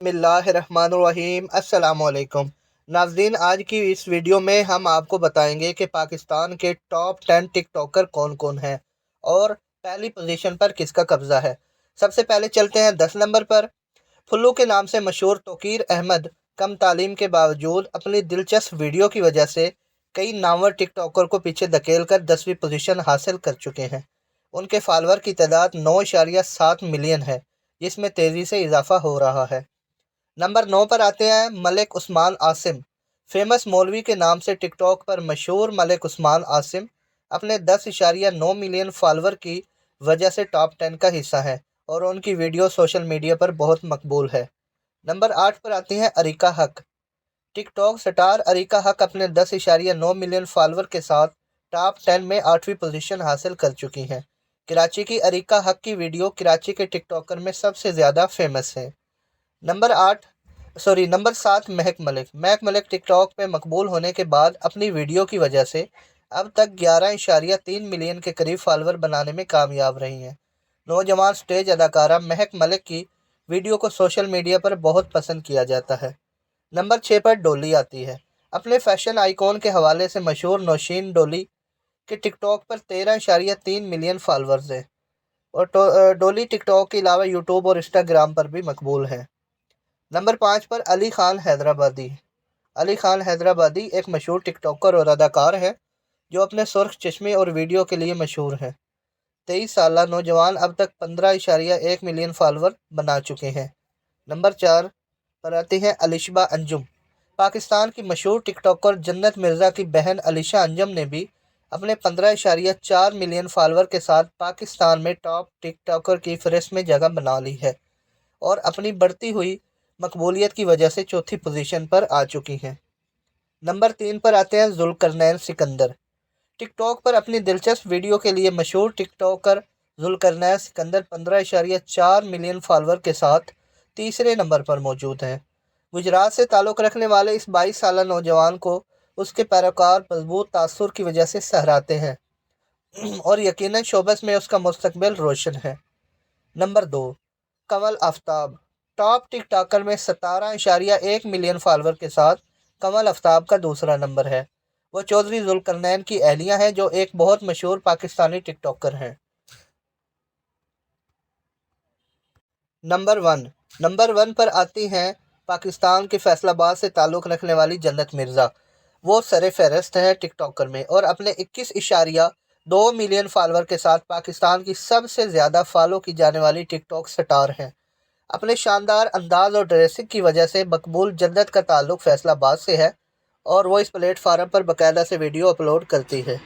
बिस्मिल्लाहिर्रहमानिर्रहीम। अस्सलामुअलैकुम नाज़रीन, आज की इस वीडियो में हम आपको बताएंगे कि पाकिस्तान के टॉप 10 टिकटॉकर कौन कौन हैं और पहली पोजीशन पर किसका कब्ज़ा है। सबसे पहले चलते हैं 10 नंबर पर। फुल्लू के नाम से मशहूर तौकीर अहमद कम तालीम के बावजूद अपनी दिलचस्प वीडियो की वजह से कई नामवर टिकटॉकर को पीछे धकेल कर 10वीं पोजीशन हासिल कर चुके हैं। उनके फॉलोअर की तादाद 9.7 मिलियन है, जिसमें तेज़ी से इजाफा हो रहा है। नंबर 9 पर आते हैं मलिक उस्मान आसिम। फेमस मौलवी के नाम से टिकटॉक पर मशहूर मलिक उस्मान आसिम अपने 10.9 मिलियन फॉलोअर की वजह से टॉप 10 का हिस्सा हैं और उनकी वीडियो सोशल मीडिया पर बहुत मकबूल है। नंबर 8 पर आती हैं अरीका हक। टिकटॉक स्टार अरीका हक अपने 10.9 मिलियन फॉलोअर के साथ टॉप 10 में 8वीं पोजीशन हासिल कर चुकी हैं। कराची की अरीका हक की वीडियो कराची के टिकटॉकर में सबसे ज़्यादा फेमस है। नंबर 7 महक मलिक टिकटॉक पे मकबूल होने के बाद अपनी वीडियो की वजह से अब तक 11.3 मिलियन के करीब फॉलोअर बनाने में कामयाब रही हैं। नौजवान स्टेज अदाकारा महक मलिक की वीडियो को सोशल मीडिया पर बहुत पसंद किया जाता है। नंबर 6 पर डोली आती है। अपने फैशन आइकॉन के हवाले से मशहूर नौशीन डोली के टिकटॉक पर 13.3 मिलियन फॉलोअर्स हैं और डोली टिकटॉक के अलावा यूट्यूब और इंस्टाग्राम पर भी मकबूल है। नंबर 5 पर अली खान हैदराबादी। अली खान हैदराबादी एक मशहूर टिकटॉकर और अदाकार है जो अपने सुर्ख चश्मे और वीडियो के लिए मशहूर है। 23 साल नौजवान अब तक 15.1 मिलियन फॉलोअर बना चुके हैं। नंबर 4 पर आती हैं अलिशबा अंजुम। पाकिस्तान की मशहूर टिकटॉकर जन्नत मिर्ज़ा की बहन अलिशा अंजुम ने भी अपने 15.4 मिलियन फॉलोअर के साथ पाकिस्तान में टॉप टिकटॉकर की फहरिस्त में जगह बना ली है और अपनी बढ़ती हुई मकबूलियत की वजह से चौथी पोजीशन पर आ चुकी हैं। नंबर 3 पर आते हैं जुल्करनैन सिकंदर। टिकटॉक पर अपनी दिलचस्प वीडियो के लिए मशहूर TikToker Zulqarnain Sikandar 15.4 million follower के साथ तीसरे नंबर पर मौजूद हैं। गुजरात से ताल्लुक़ रखने वाले इस 22 साल नौजवान को उसके पैरोकार मजबूत तासुर की वजह से सहराते हैं और यकीनन शोबस में उसका मुस्तकबिल रोशन है। नंबर 2 कमल आफ्ताब। टॉप टिकटॉकर में 17.1 मिलियन फॉलोअर के साथ कमल आफ्ताब का दूसरा नंबर है। वो चौधरी जुल्करनैन की अहलिया हैं जो एक बहुत मशहूर पाकिस्तानी टिकटॉकर हैं। नंबर वन पर आती हैं पाकिस्तान के फैसलाबाद से ताल्लुक़ रखने वाली जन्नत मिर्ज़ा। वो सरे फहरिस्त हैं टिकटॉकर में और अपने 21.2 मिलियन फॉलोअर के साथ पाकिस्तान की सबसे ज़्यादा फॉलो की जाने वाली टिकटॉक स्टार हैं। अपने शानदार अंदाज और ड्रेसिंग की वजह से मकबूल जन्नत का ताल्लुक़ फैसलाबाद से है और वो इस प्लेटफार्म पर बाकायदा से वीडियो अपलोड करती है।